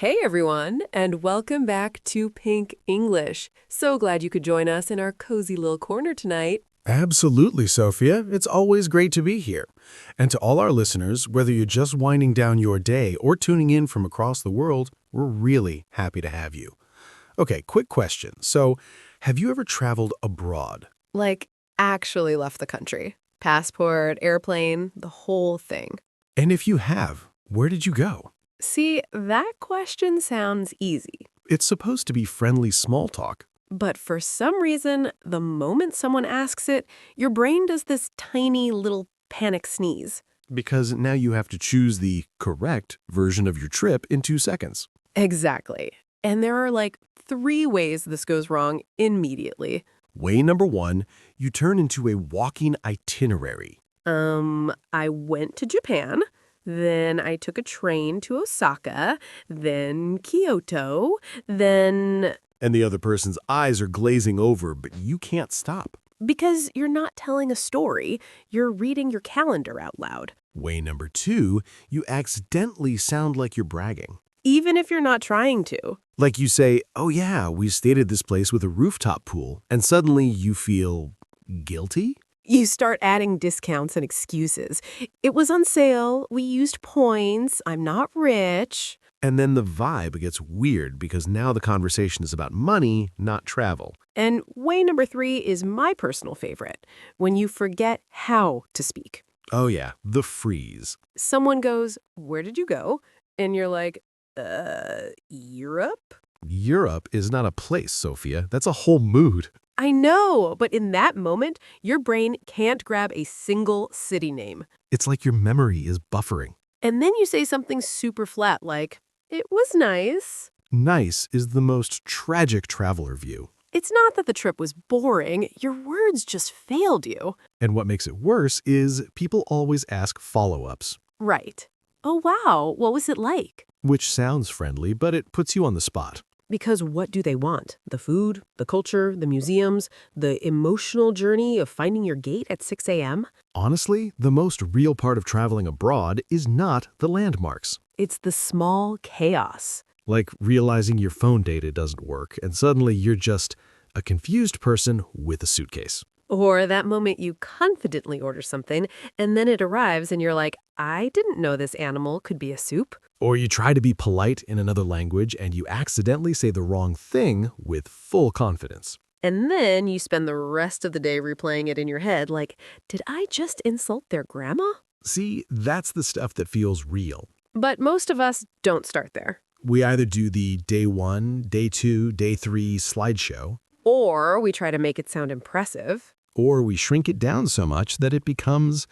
Hey everyone, and welcome back to Pink English. So glad you could join us in our cozy little corner tonight. Absolutely, Sophia. It's always great to be here. And to all our listeners, whether you're just winding down your day or tuning in from across the world, we're really happy to have you. Okay, quick question. So, have you ever traveled abroad? Like, actually left the country. Passport, airplane, the whole thing. And if you have, where did you go? See, that question sounds easy. It's supposed to be friendly small talk. But for some reason, the moment someone asks it, your brain does this tiny little panic sneeze. Because now you have to choose the correct version of your trip in 2 seconds. Exactly. And there are like 3 ways this goes wrong immediately. Way number 1, you turn into a walking itinerary. I went to Japan, then I took a train to Osaka, then Kyoto, then... And the other person's eyes are glazing over, but you can't stop. Because you're not telling a story, you're reading your calendar out loud. Way number 2, you accidentally sound like you're bragging. Even if you're not trying to. Like you say, oh yeah, we stayed at this place with a rooftop pool, and suddenly you feel guilty? You start adding discounts and excuses. It was on sale, we used points, I'm not rich. And then the vibe gets weird because now the conversation is about money, not travel. And way number 3 is my personal favorite, when you forget how to speak. Oh yeah, the freeze. Someone goes, "Where did you go?" And you're like, Europe? Europe is not a place, Sophia. That's a whole mood. I know, but in that moment, your brain can't grab a single city name. It's like your memory is buffering. And then you say something super flat like, "It was nice." Nice is the most tragic traveler view. It's not that the trip was boring, your words just failed you. And what makes it worse is people always ask follow-ups. Right. "Oh wow, what was it like?" Which sounds friendly, but it puts you on the spot. Because what do they want? The food, the culture, the museums, the emotional journey of finding your gate at 6 a.m.? Honestly, the most real part of traveling abroad is not the landmarks. It's the small chaos. Like realizing your phone data doesn't work, and suddenly you're just a confused person with a suitcase. Or that moment you confidently order something, and then it arrives and you're like, "I didn't know this animal could be a soup." Or you try to be polite in another language and you accidentally say the wrong thing with full confidence. And then you spend the rest of the day replaying it in your head like, "Did I just insult their grandma?" See, that's the stuff that feels real. But most of us don't start there. We either do the day 1, day 2, day 3 slideshow, Or we try to make it sound impressive. or we shrink it down so much that it becomes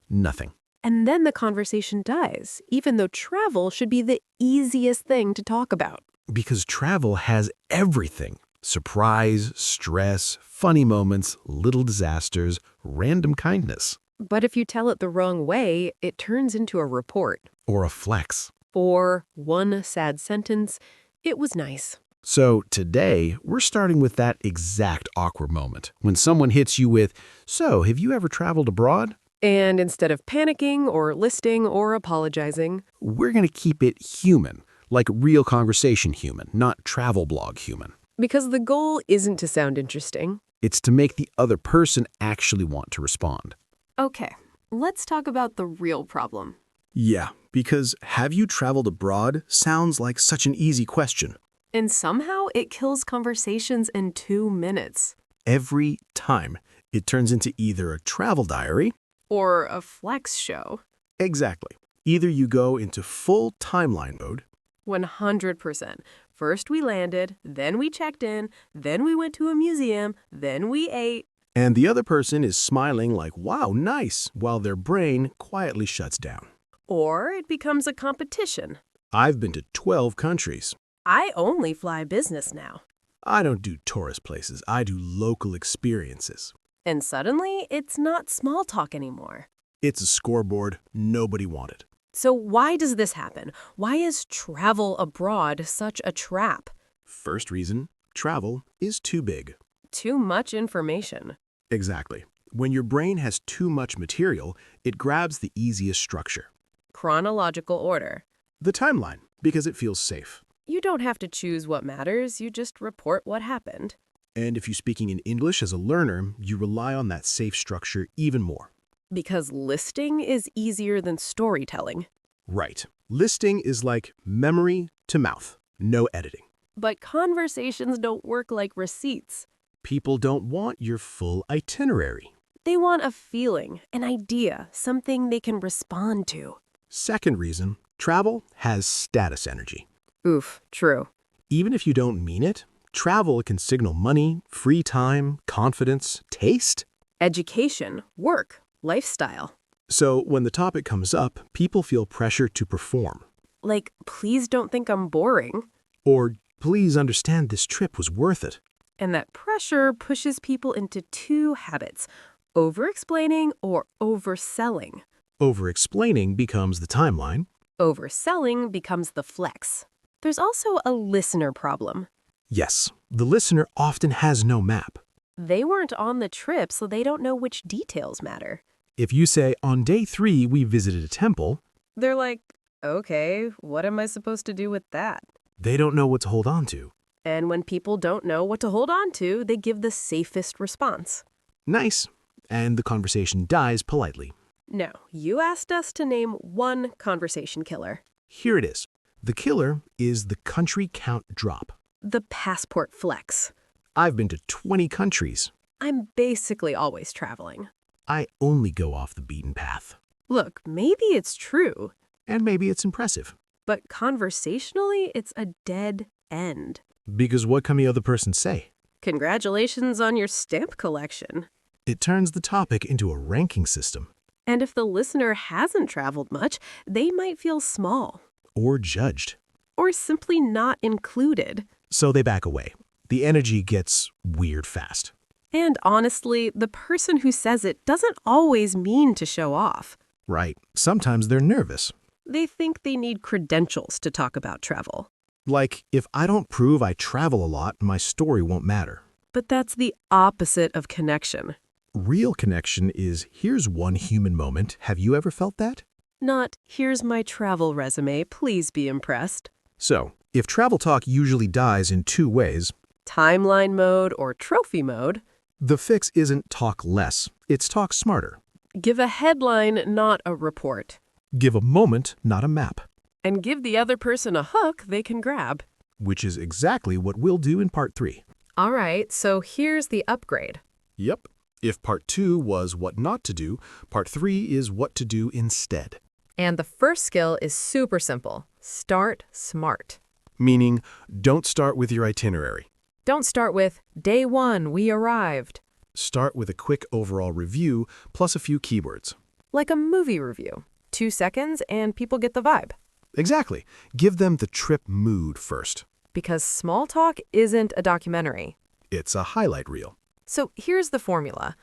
nothing. And then the conversation dies, even though travel should be the easiest thing to talk about. Because travel has everything. Surprise, stress, funny moments, little disasters, random kindness. But if you tell it the wrong way, it turns into a report. Or a flex. Or one sad sentence, "It was nice." So today, we're starting with that exact awkward moment. When someone hits you with, "So, have you ever traveled abroad?" And instead of panicking or listing or apologizing, We're going to keep it human. Like real conversation human, not travel blog human. because the goal isn't to sound interesting. It's to make the other person actually want to respond. Okay, let's talk about the real problem. Yeah, because have you traveled abroad sounds like such an easy question. And somehow it kills conversations in 2 minutes. Every time, it turns into either a travel diary. Or a flex show. Exactly. Either you go into full timeline mode. 100%. First we landed, then we checked in, then we went to a museum, then we ate. And the other person is smiling like, wow, nice, while their brain quietly shuts down. Or it becomes a competition. I've been to 12 countries. I only fly business now. I don't do tourist places. I do local experiences. And suddenly, it's not small talk anymore. It's a scoreboard nobody wanted. So why does this happen? Why is travel abroad such a trap? First reason, travel is too big. Too much information. Exactly. When your brain has too much material, it grabs the easiest structure. Chronological order. The timeline, because it feels safe. You don't have to choose what matters, you just report what happened. And if you're speaking in English as a learner, you rely on that safe structure even more. Because listing is easier than storytelling. Right. Listing is like memory to mouth, no editing. But conversations don't work like receipts. People don't want your full itinerary. They want a feeling, an idea, something they can respond to. Second reason, travel has status energy. Oof, true. Even if you don't mean it, travel can signal money, free time, confidence, taste. Education, work, lifestyle. So when the topic comes up, people feel pressure to perform. Like, please don't think I'm boring. Or, please understand this trip was worth it. And that pressure pushes people into two habits, over-explaining or overselling. Over-explaining becomes the timeline. Overselling becomes the flex. There's also a listener problem. Yes, the listener often has no map. They weren't on the trip, so they don't know which details matter. If you say, on day 3 we visited a temple, They're like, okay, what am I supposed to do with that? they don't know what to hold on to. And when people don't know what to hold on to, they give the safest response. Nice. And the conversation dies politely. No, you asked us to name one conversation killer. Here it is. The killer is the country count drop. The passport flex. I've been to 20 countries. I'm basically always traveling. I only go off the beaten path. Look, maybe it's true, And maybe it's impressive. but conversationally, it's a dead end. Because what can the other person say? Congratulations on your stamp collection. It turns the topic into a ranking system. And if the listener hasn't traveled much, they might feel small Or judged. or simply not included. So they back away. The energy gets weird fast. And honestly, the person who says it doesn't always mean to show off. Right. Sometimes they're nervous. They think they need credentials to talk about travel. Like, if I don't prove I travel a lot, my story won't matter. But that's the opposite of connection. Real connection is, here's one human moment. Have you ever felt that? Not, here's my travel resume, please be impressed. So, if travel talk usually dies in two ways, Timeline mode or trophy mode, the fix isn't talk less, it's talk smarter. give a headline, not a report. Give a moment, not a map. And give the other person a hook they can grab. Which is exactly what we'll do in part 3. All right, so here's the upgrade. Yep. If part 2 was what not to do, part 3 is what to do instead. And the first skill is super simple. Start smart. Meaning, don't start with your itinerary. Don't start with, day 1, we arrived. Start with a quick overall review plus a few keywords. Like a movie review. 2 seconds and people get the vibe. Exactly. Give them the trip mood first. Because small talk isn't a documentary. It's a highlight reel. So here's the formula.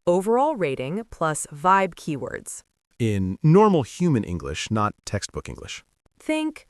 Overall rating plus vibe keywords. In normal human English, not textbook English. Think,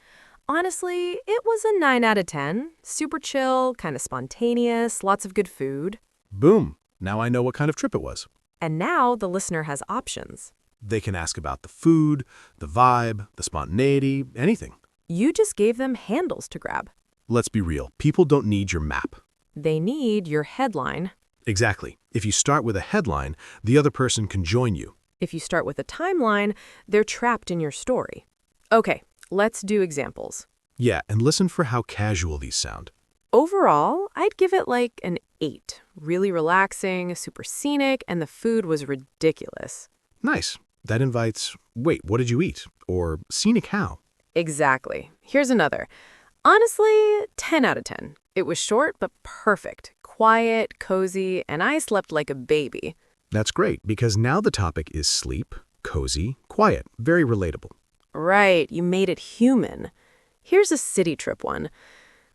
honestly, it was a 9 out of 10. Super chill, kind of spontaneous, lots of good food. Boom. Now I know what kind of trip it was. And now the listener has options. They can ask about the food, the vibe, the spontaneity, anything. You just gave them handles to grab. Let's be real. People don't need your map. They need your headline. Exactly. If you start with a headline, the other person can join you. If you start with a timeline, they're trapped in your story. Okay, let's do examples. Yeah, and listen for how casual these sound. Overall, I'd give it like an 8. Really relaxing, super scenic, and the food was ridiculous. Nice. That invites, wait, what did you eat? Or scenic how? Exactly. Here's another. Honestly, 10 out of 10. It was short but perfect. Quiet, cozy, and I slept like a baby. That's great, because now the topic is sleep, cozy, quiet, very relatable. Right, you made it human. Here's a city trip one.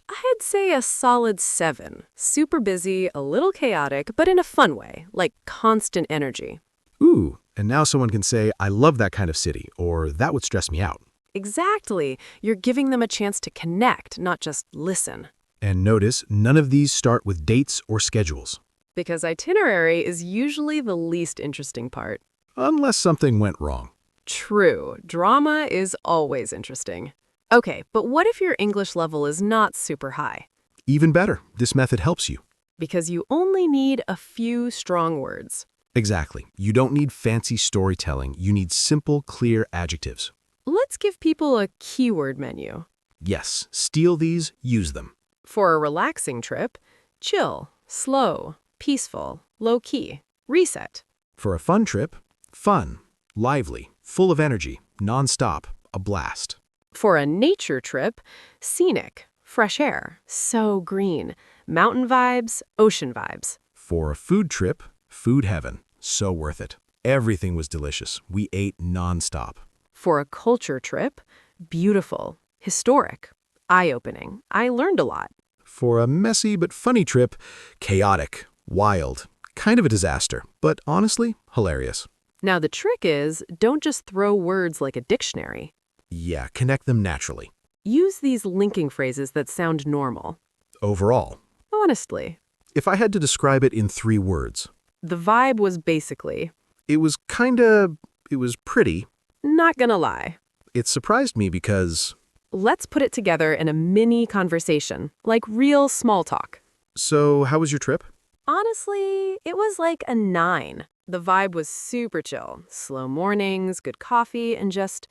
I'd say a solid 7. Super busy, a little chaotic, but in a fun way, like constant energy. Ooh, and now someone can say, I love that kind of city, or that would stress me out. Exactly. You're giving them a chance to connect, not just listen. And notice, none of these start with dates or schedules. Because itinerary is usually the least interesting part. Unless something went wrong. True, drama is always interesting. Okay, but what if your English level is not super high? Even better, this method helps you. Because you only need a few strong words. Exactly. You don't need fancy storytelling. You need simple, clear adjectives. Let's give people a keyword menu. Yes, steal these, use them. For a relaxing trip, chill, slow, peaceful, low-key, reset. For a fun trip, fun, lively, full of energy, nonstop, a blast. For a nature trip, scenic, fresh air, so green, mountain vibes, ocean vibes. For a food trip, food heaven, so worth it. Everything was delicious. We ate nonstop. For a culture trip, beautiful, historic, eye-opening. I learned a lot. For a messy but funny trip, chaotic, wild, kind of a disaster, but honestly, hilarious. Now the trick is, don't just throw words like a dictionary. Yeah, connect them naturally. Use these linking phrases that sound normal. Overall, Honestly, if I had to describe it in 3 words, the vibe was basically, it was pretty. not gonna lie. It surprised me because, Let's put it together in a mini conversation, like real small talk. so how was your trip? Honestly, it was like a 9. The vibe was super chill. Slow mornings, good coffee, and just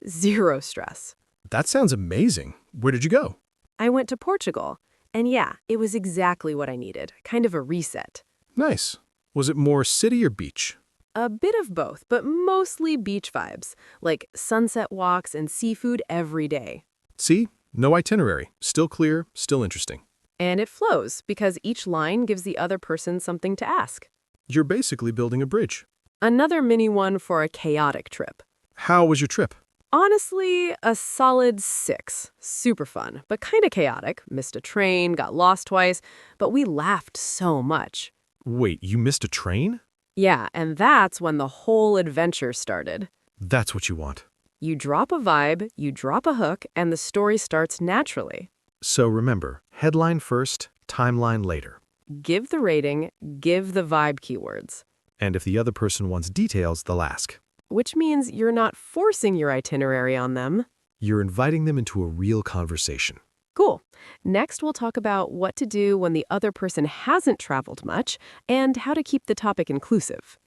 zero stress. That sounds amazing. Where did you go? I went to Portugal, and yeah, it was exactly what I needed, kind of a reset. Nice. Was it more city or beach? A bit of both, but mostly beach vibes, like sunset walks and seafood every day. See? No itinerary. Still clear, still interesting. And it flows, because each line gives the other person something to ask. You're basically building a bridge. Another mini one for a chaotic trip. How was your trip? Honestly, a solid 6. Super fun, but kind of chaotic. Missed a train, got lost twice, but we laughed so much. Wait, you missed a train? Yeah, and that's when the whole adventure started. That's what you want. You drop a vibe, you drop a hook, and the story starts naturally. So remember, headline first, timeline later. Give the rating, give the vibe keywords. And if the other person wants details, they'll ask. Which means you're not forcing your itinerary on them. You're inviting them into a real conversation. Cool. Next, we'll talk about what to do when the other person hasn't traveled much and how to keep the topic inclusive.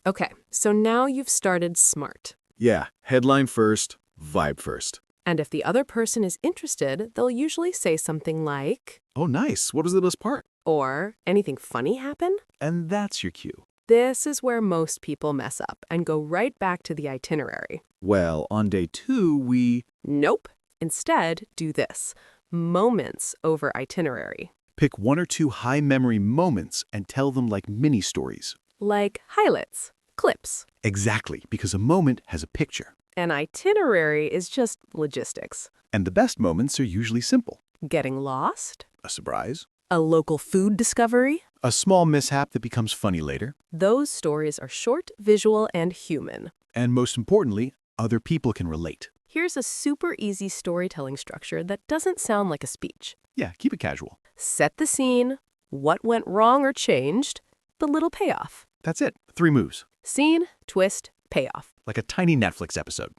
Okay, so now you've started smart. Yeah, headline first, vibe first. And if the other person is interested, they'll usually say something like, Oh, nice. What was the best part? or anything funny happen? And that's your cue. This is where most people mess up and go right back to the itinerary. Well, on day 2, we Nope. Instead, do this. Moments over itinerary. pick 1 or 2 high-memory moments and tell them like mini-stories. Like highlights, clips. Exactly, because a moment has a picture. An itinerary is just logistics. And the best moments are usually simple. Getting lost? A surprise. A local food discovery? A small mishap that becomes funny later. Those stories are short, visual, and human. And most importantly, other people can relate. Here's a super easy storytelling structure that doesn't sound like a speech. Yeah, keep it casual. Set the scene, what went wrong or changed, the little payoff. That's it. 3 moves. Scene, twist, payoff. Like a tiny Netflix episode.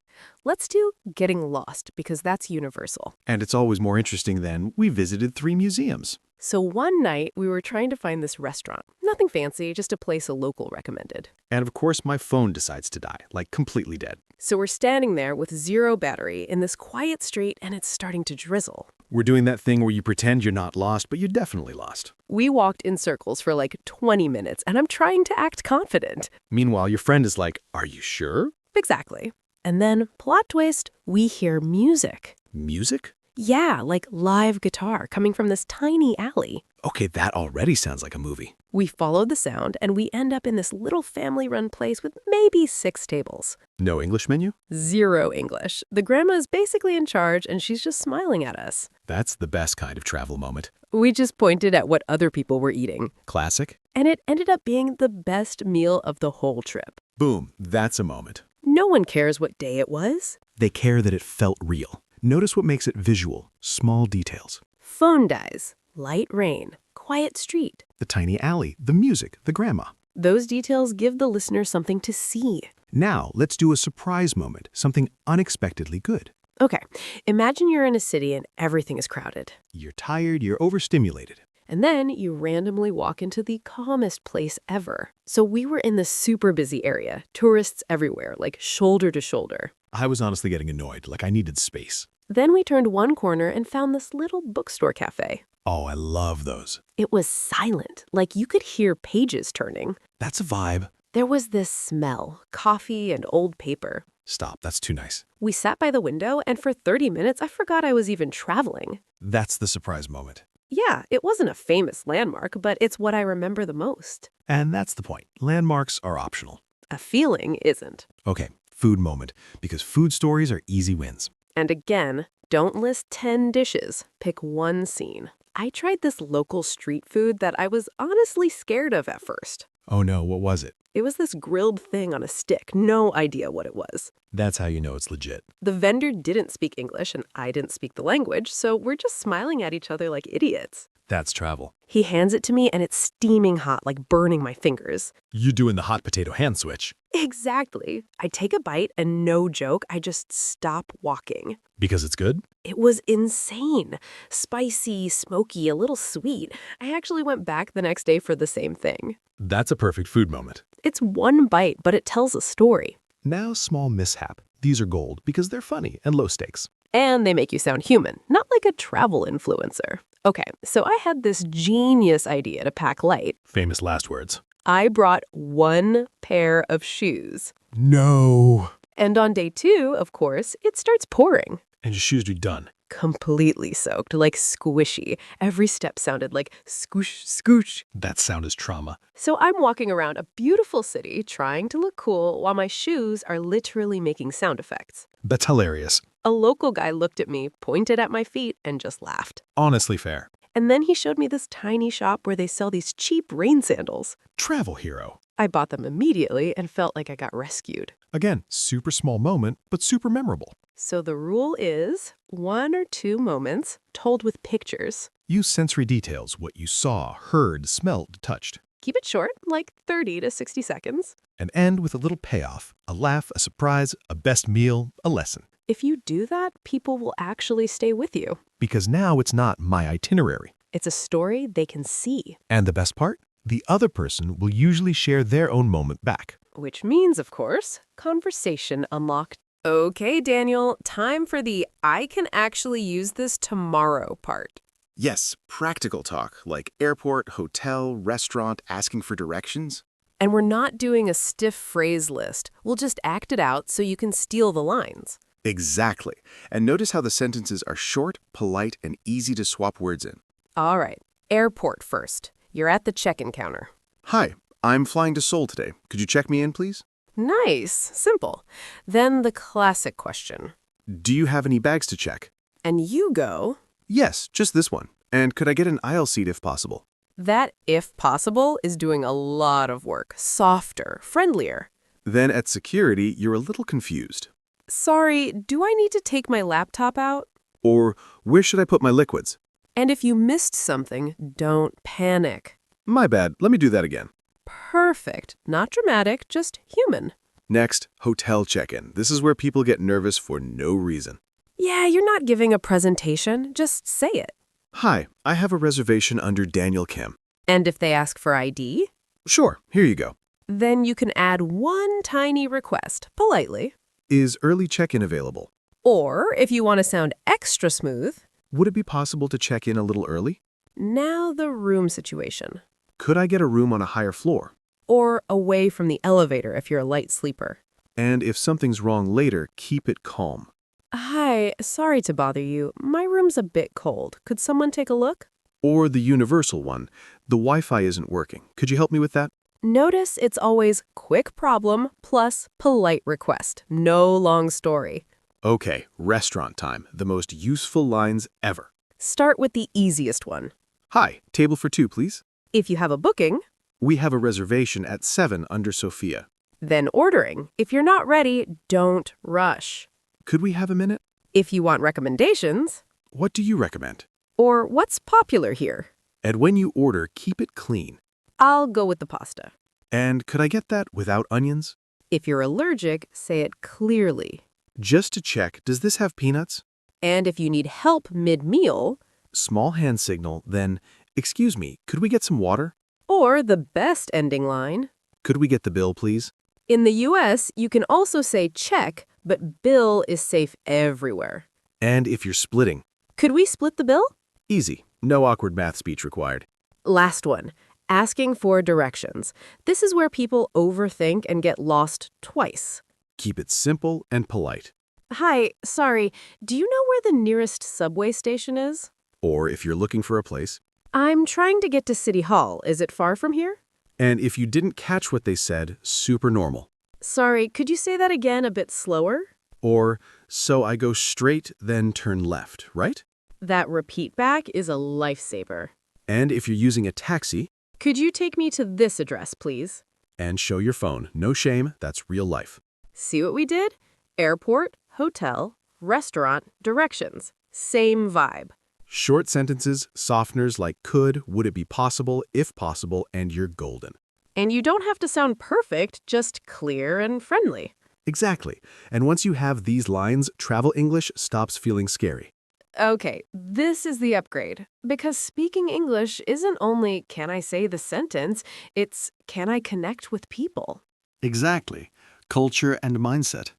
Let's do getting lost because that's universal. And it's always more interesting than we visited 3 museums. So one night we were trying to find this restaurant. Nothing fancy, just a place a local recommended. And of course, my phone decides to die, like completely dead. So we're standing there with 0 battery in this quiet street and it's starting to drizzle. We're doing that thing where you pretend you're not lost, but you're definitely lost. We walked in circles for like 20 minutes and I'm trying to act confident. Meanwhile, your friend is like, "Are you sure?" Exactly. And then, plot twist, we hear music. Music? Yeah, like live guitar coming from this tiny alley. Okay, that already sounds like a movie. We follow the sound and we end up in this little family-run place with maybe 6 tables. No English menu? 0 English. The grandma is basically in charge and she's just smiling at us. That's the best kind of travel moment. We just pointed at what other people were eating. Classic? And it ended up being the best meal of the whole trip. Boom, that's a moment. No one cares what day it was. They care that it felt real. Notice what makes it visual, small details. Phone dies, light rain, quiet street. The tiny alley, the music, the grandma. Those details give the listener something to see. Now, let's do a surprise moment, something unexpectedly good. Okay, imagine you're in a city and everything is crowded. You're tired, you're overstimulated. And then you randomly walk into the calmest place ever. So we were in the super busy area, tourists everywhere, like shoulder to shoulder. I was honestly getting annoyed, like I needed space. Then we turned one corner and found this little bookstore cafe. Oh, I love those. It was silent, like you could hear pages turning. That's a vibe. There was this smell, coffee and old paper. Stop, that's too nice. We sat by the window, and for 30 minutes, I forgot I was even traveling. That's the surprise moment. Yeah, it wasn't a famous landmark, but it's what I remember the most. And that's the point. Landmarks are optional. A feeling isn't. Okay, food moment, because food stories are easy wins. And again, don't list 10 dishes. Pick one scene. I tried this local street food that I was honestly scared of at first. Oh no, what was it? It was this grilled thing on a stick. No idea what it was. That's how you know it's legit. The vendor didn't speak English and I didn't speak the language, so we're just smiling at each other like idiots. That's travel. He hands it to me and it's steaming hot, like burning my fingers. You doing the hot potato hand switch. Exactly. I take a bite and no joke, I just stop walking. Because it's good? It was insane. Spicy, smoky, a little sweet. I actually went back the next day for the same thing. That's a perfect food moment. It's one bite, but it tells a story. Now, small mishap. These are gold because they're funny and low stakes. And they make you sound human, not like a travel influencer. Okay, so I had this genius idea to pack light. Famous last words. I brought one pair of shoes. No. And on day 2, of course, it starts pouring. And your shoes are done. Completely soaked, like squishy. Every step sounded like scoosh, scoosh. That sound is trauma. So I'm walking around a beautiful city trying to look cool while my shoes are literally making sound effects. That's hilarious. A local guy looked at me, pointed at my feet, and just laughed. Honestly fair. And then he showed me this tiny shop where they sell these cheap rain sandals. Travel hero. I bought them immediately and felt like I got rescued. Again, super small moment, but super memorable. So the rule is 1 or 2 moments told with pictures. Use sensory details, what you saw, heard, smelled, touched. Keep it short, like 30 to 60 seconds. And end with a little payoff, a laugh, a surprise, a best meal, a lesson. If you do that, people will actually stay with you. Because now it's not my itinerary. It's a story they can see. And the best part? The other person will usually share their own moment back. Which means, of course, conversation unlocked. Okay, Daniel, time for the I can actually use this tomorrow part. Yes, practical talk, like airport, hotel, restaurant, asking for directions. And we're not doing a stiff phrase list. We'll just act it out so you can steal the lines. Exactly. And notice how the sentences are short, polite, and easy to swap words in. All right, airport first. You're at the check-in counter. Hi, I'm flying to Seoul today. Could you check me in, please? Nice, simple. Then the classic question. Do you have any bags to check? And you go, Yes, just this one. And could I get an aisle seat if possible? that, if possible, is doing a lot of work. Softer, friendlier. Then at security, you're a little confused. Sorry, do I need to take my laptop out? Or where should I put my liquids? And if you missed something, don't panic. My bad, let me do that again. Perfect. Not dramatic, just human. Next, hotel check-in. This is where people get nervous for no reason. Yeah, you're not giving a presentation, just say it. Hi, I have a reservation under Daniel Kim. And if they ask for ID, Sure, here you go. then you can add one tiny request, politely. Is early check-in available? Or, if you want to sound extra smooth, Would it be possible to check in a little early? now the room situation. Could I get a room on a higher floor? Or away from the elevator if you're a light sleeper. And if something's wrong later, keep it calm. Hi, sorry to bother you. My room's a bit cold. Could someone take a look? Or the universal one. The Wi-Fi isn't working. Could you help me with that? Notice it's always quick problem plus polite request. No long story. Okay, restaurant time. The most useful lines ever. Start with the easiest one. Hi, table for 2, please. If you have a booking, We have a reservation at 7 under Sophia. then ordering. If you're not ready, don't rush. Could we have a minute? If you want recommendations, What do you recommend? or what's popular here, And when you order, keep it clean. I'll go with the pasta. And could I get that without onions? If you're allergic, say it clearly. Just to check, does this have peanuts? And if you need help mid-meal, Small hand signal, then, excuse me, could we get some water? or the best ending line, Could we get the bill, please? in the US, you can also say check, but bill is safe everywhere. And if you're splitting, Could we split the bill? easy. No awkward math speech required. Last one, asking for directions. This is where people overthink and get lost twice. Keep it simple and polite. Hi, sorry, do you know where the nearest subway station is? Or if you're looking for a place. I'm trying to get to City Hall. Is it far from here? And if you didn't catch what they said, super normal. Sorry, could you say that again a bit slower? Or, so I go straight, then turn left, right? That repeat back is a lifesaver. And if you're using a taxi, Could you take me to this address, please? and show your phone. No shame, that's real life. See what we did? Airport, hotel, restaurant, directions. Same vibe. Short sentences, softeners like could, would it be possible, if possible, and you're golden. And you don't have to sound perfect, just clear and friendly. Exactly. And once you have these lines, travel English stops feeling scary. Okay, this is the upgrade. Because speaking English isn't only can I say the sentence, it's can I connect with people? Exactly. Culture and mindset.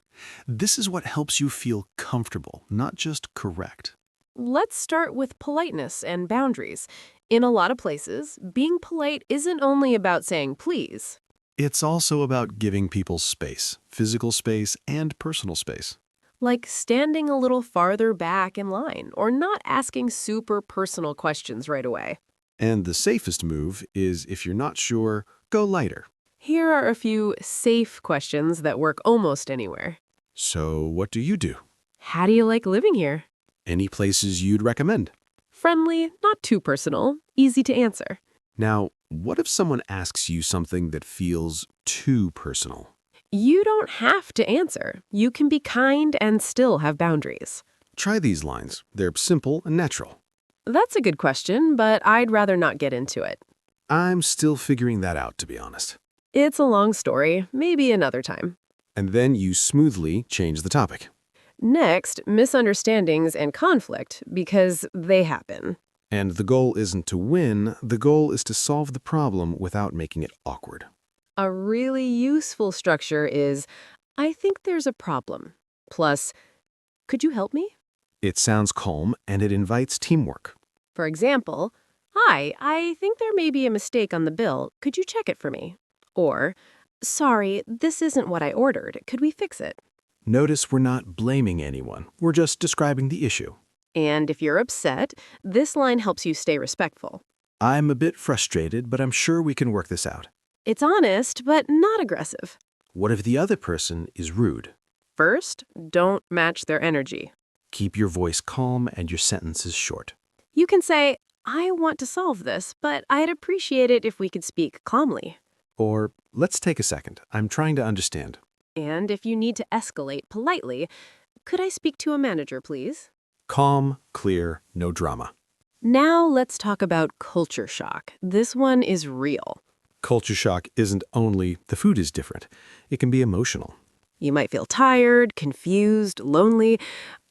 This is what helps you feel comfortable, not just correct. Let's start with politeness and boundaries. In a lot of places, being polite isn't only about saying please. It's also about giving people space, physical space and personal space. Like standing a little farther back in line or not asking super personal questions right away. And the safest move is, if you're not sure, go lighter. Here are a few safe questions that work almost anywhere. So what do you do? How do you like living here? Any places you'd recommend? Friendly, not too personal, easy to answer. Now, what if someone asks you something that feels too personal? You don't have to answer. You can be kind and still have boundaries. Try these lines. They're simple and natural. That's a good question, but I'd rather not get into it. I'm still figuring that out, to be honest. It's a long story, maybe another time. And then you smoothly change the topic. Next, misunderstandings and conflict, because they happen. And the goal isn't to win, the goal is to solve the problem without making it awkward. A really useful structure is, I think there's a problem. Plus, could you help me? It sounds calm and it invites teamwork. For example, hi, I think there may be a mistake on the bill. Could you check it for me? Or, sorry, this isn't what I ordered. Could we fix it? Notice we're not blaming anyone. We're just describing the issue. And if you're upset, this line helps you stay respectful. I'm a bit frustrated, but I'm sure we can work this out. It's honest, but not aggressive. What if the other person is rude? First, don't match their energy. Keep your voice calm and your sentences short. You can say, I want to solve this, but I'd appreciate it if we could speak calmly. Or, let's take a second. I'm trying to understand. And if you need to escalate politely, could I speak to a manager, please? Calm, clear, no drama. Now let's talk about culture shock. This one is real. Culture shock isn't only the food is different. It can be emotional. You might feel tired, confused, lonely,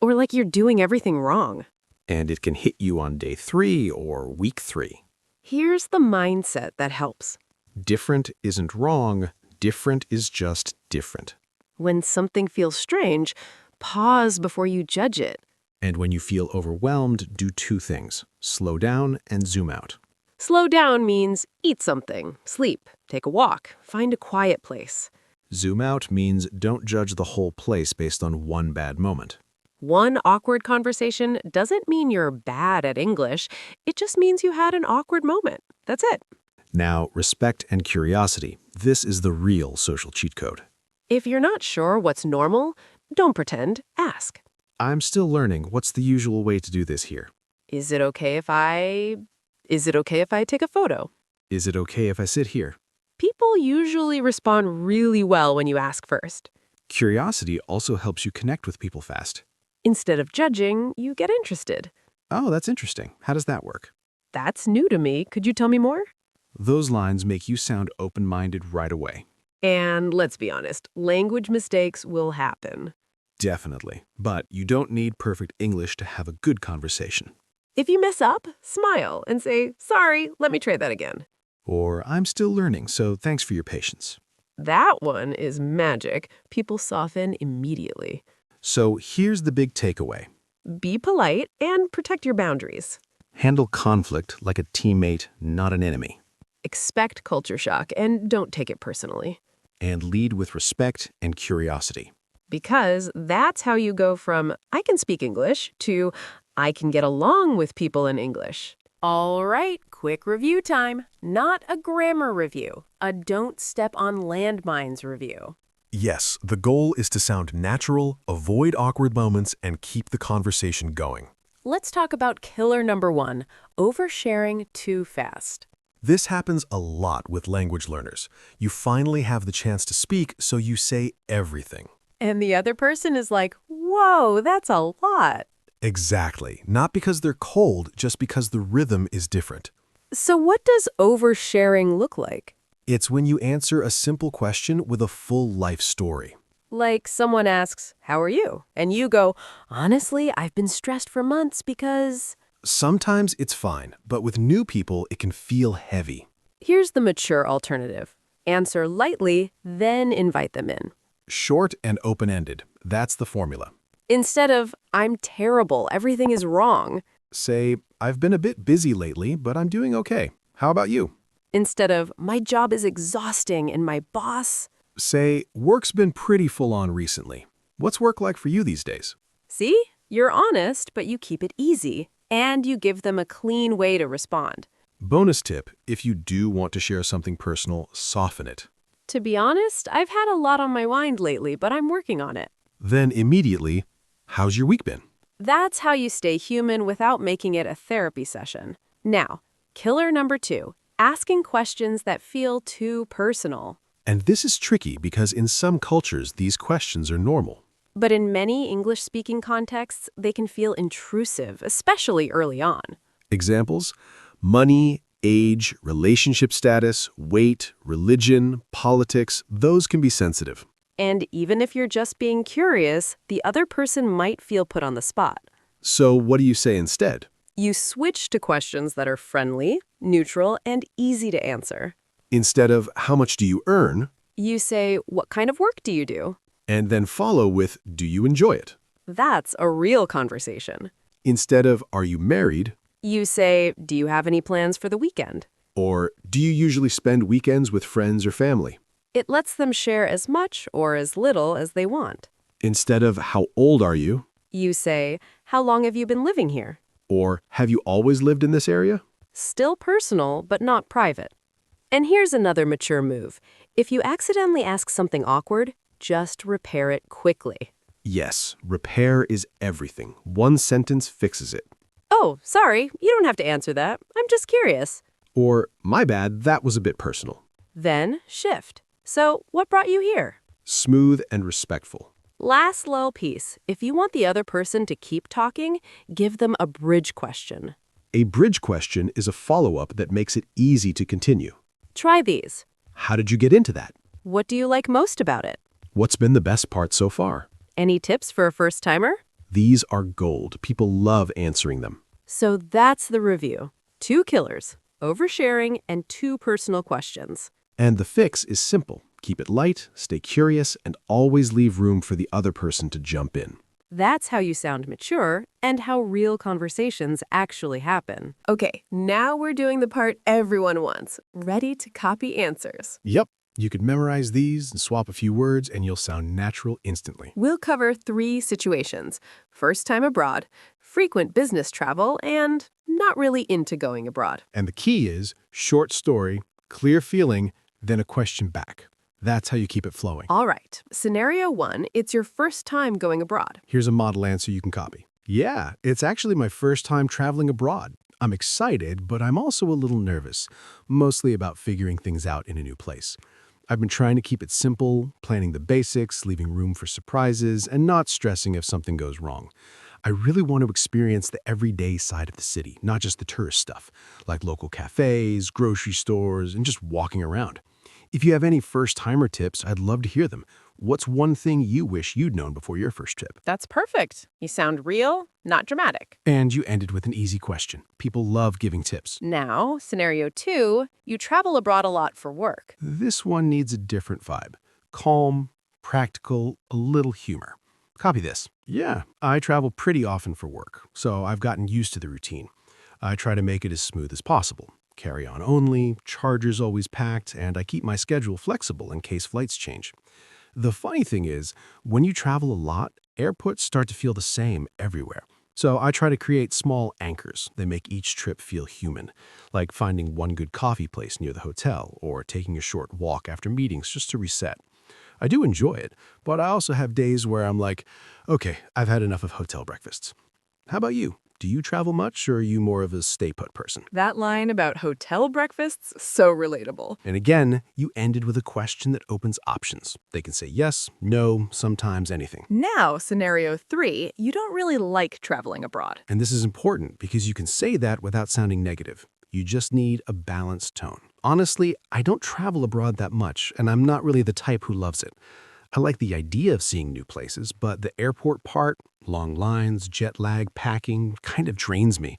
or like you're doing everything wrong. And it can hit you on day 3 or week 3. Here's the mindset that helps. Different isn't wrong. Different is just different. When something feels strange, pause before you judge it. And when you feel overwhelmed, do 2 things. Slow down and zoom out. Slow down means eat something, sleep, take a walk, find a quiet place. Zoom out means don't judge the whole place based on one bad moment. One awkward conversation doesn't mean you're bad at English. It just means you had an awkward moment. That's it. Now, respect and curiosity. This is the real social cheat code. If you're not sure what's normal, don't pretend, ask. I'm still learning. What's the usual way to do this here? Is it okay if I take a photo? Is it okay if I sit here? People usually respond really well when you ask first. Curiosity also helps you connect with people fast. Instead of judging, you get interested. Oh, that's interesting. How does that work? That's new to me. Could you tell me more? Those lines make you sound open-minded right away. And let's be honest, language mistakes will happen. Definitely. But you don't need perfect English to have a good conversation. If you mess up, smile and say, sorry, let me try that again. Or, I'm still learning, so thanks for your patience. That one is magic. People soften immediately. So here's the big takeaway. Be polite and protect your boundaries. Handle conflict like a teammate, not an enemy. Expect culture shock and don't take it personally. And lead with respect and curiosity. Because that's how you go from, I can speak English, to, I can get along with people in English. All right, quick review time. Not a grammar review, a don't step on landmines review. Yes, the goal is to sound natural, avoid awkward moments, and keep the conversation going. Let's talk about killer number 1, oversharing too fast. This happens a lot with language learners. You finally have the chance to speak, so you say everything. And the other person is like, whoa, that's a lot. Exactly. Not because they're cold, just because the rhythm is different. So what does oversharing look like? It's when you answer a simple question with a full life story. Like someone asks, how are you? And you go, honestly, I've been stressed for months because... Sometimes it's fine, but with new people, it can feel heavy. Here's the mature alternative. Answer lightly, then invite them in. Short and open-ended. That's the formula. Instead of, I'm terrible, everything is wrong. Say, I've been a bit busy lately, but I'm doing okay. How about you? Instead of, my job is exhausting and my boss... Say, work's been pretty full on recently. What's work like for you these days? See? You're honest, but you keep it easy. And you give them a clean way to respond. Bonus tip, if you do want to share something personal, soften it. To be honest, I've had a lot on my mind lately, but I'm working on it. Then immediately, how's your week been? That's how you stay human without making it a therapy session. Now, killer number 2, asking questions that feel too personal. And this is tricky because in some cultures, these questions are normal. But in many English-speaking contexts, they can feel intrusive, especially early on. Examples? Money, age, relationship status, weight, religion, politics, those can be sensitive. And even if you're just being curious, the other person might feel put on the spot. So what do you say instead? You switch to questions that are friendly, neutral, and easy to answer. Instead of, how much do you earn? You say, what kind of work do you do? And then follow with, do you enjoy it? That's a real conversation. Instead of, are you married? You say, do you have any plans for the weekend? Or, do you usually spend weekends with friends or family? It lets them share as much or as little as they want. Instead of, how old are you? You say, how long have you been living here? Or, have you always lived in this area? Still personal, but not private. And here's another mature move. If you accidentally ask something awkward, just repair it quickly. Yes, repair is everything. One sentence fixes it. Oh, sorry, you don't have to answer that. I'm just curious. Or, my bad, that was a bit personal. Then shift. So, what brought you here? Smooth and respectful. Last little piece. If you want the other person to keep talking, give them a bridge question. A bridge question is a follow-up that makes it easy to continue. Try these. How did you get into that? What do you like most about it? What's been the best part so far? Any tips for a first-timer? These are gold. People love answering them. So that's the review. 2 killers, oversharing, and 2 personal questions. And the fix is simple. Keep it light, stay curious, and always leave room for the other person to jump in. That's how you sound mature and how real conversations actually happen. Okay, now we're doing the part everyone wants. Ready to copy answers. Yep. You could memorize these and swap a few words and you'll sound natural instantly. We'll cover 3 situations. First time abroad, frequent business travel, and not really into going abroad. And the key is short story, clear feeling, then a question back. That's how you keep it flowing. All right. Scenario 1, it's your first time going abroad. Here's a model answer you can copy. Yeah, it's actually my first time traveling abroad. I'm excited, but I'm also a little nervous, mostly about figuring things out in a new place. I've been trying to keep it simple, planning the basics, leaving room for surprises, and not stressing if something goes wrong. I really want to experience the everyday side of the city, not just the tourist stuff, like local cafes, grocery stores, and just walking around. If you have any first-timer tips, I'd love to hear them. What's one thing you wish you'd known before your first trip? That's perfect. You sound real, not dramatic. And you ended with an easy question. People love giving tips. Now, scenario 2, you travel abroad a lot for work. This one needs a different vibe. Calm, practical, a little humor. Copy this. Yeah, I travel pretty often for work, so I've gotten used to the routine. I try to make it as smooth as possible. Carry-on only, chargers always packed, and I keep my schedule flexible in case flights change. The funny thing is, when you travel a lot, airports start to feel the same everywhere. So I try to create small anchors that make each trip feel human, like finding one good coffee place near the hotel or taking a short walk after meetings just to reset. I do enjoy it, but I also have days where I'm like, okay, I've had enough of hotel breakfasts. How about you? Do you travel much, or are you more of a stay-put person? That line about hotel breakfasts, so relatable. And again, you ended with a question that opens options. They can say yes, no, sometimes anything. Now, scenario 3, you don't really like traveling abroad. And this is important because you can say that without sounding negative. You just need a balanced tone. Honestly, I don't travel abroad that much, and I'm not really the type who loves it. I like the idea of seeing new places, but the airport part, long lines, jet lag, packing, kind of drains me.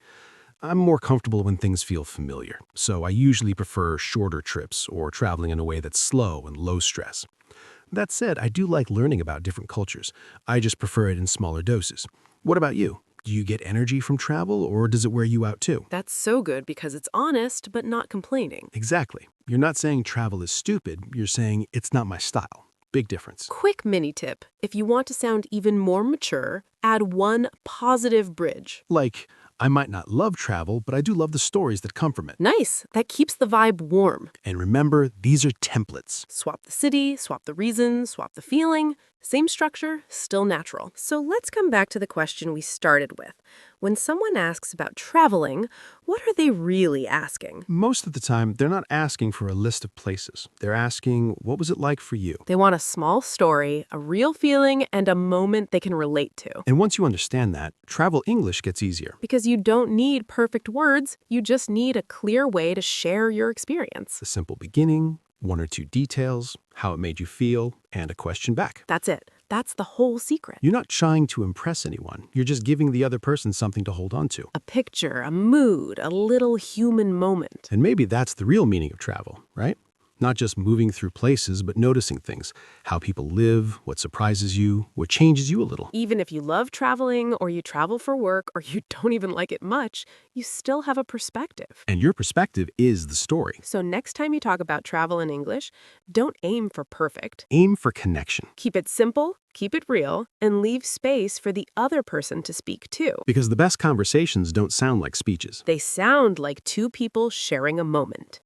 I'm more comfortable when things feel familiar, so I usually prefer shorter trips or traveling in a way that's slow and low stress. That said, I do like learning about different cultures. I just prefer it in smaller doses. What about you? Do you get energy from travel, or does it wear you out too? That's so good because it's honest but not complaining. Exactly. You're not saying travel is stupid, you're saying it's not my style. Big difference. Quick mini tip. If you want to sound even more mature, add one positive bridge. Like, I might not love travel, but I do love the stories that come from it. Nice. That keeps the vibe warm. And remember, these are templates. Swap the city, swap the reason, swap the feeling. Same structure, still natural. So let's come back to the question we started with. When someone asks about traveling, what are they really asking? Most of the time, they're not asking for a list of places. They're asking, what was it like for you? They want a small story, a real feeling, and a moment they can relate to. And once you understand that, travel English gets easier. Because you don't need perfect words, you just need a clear way to share your experience. A simple beginning, one or two details, how it made you feel, and a question back. That's it. That's the whole secret. You're not trying to impress anyone. You're just giving the other person something to hold on to. A picture, a mood, a little human moment. And maybe that's the real meaning of travel, right? Not just moving through places, but noticing things. How people live, what surprises you, what changes you a little. Even if you love traveling, or you travel for work, or you don't even like it much, you still have a perspective. And your perspective is the story. So next time you talk about travel in English, don't aim for perfect. Aim for connection. Keep it simple, keep it real, and leave space for the other person to speak too. Because the best conversations don't sound like speeches. They sound like two people sharing a moment.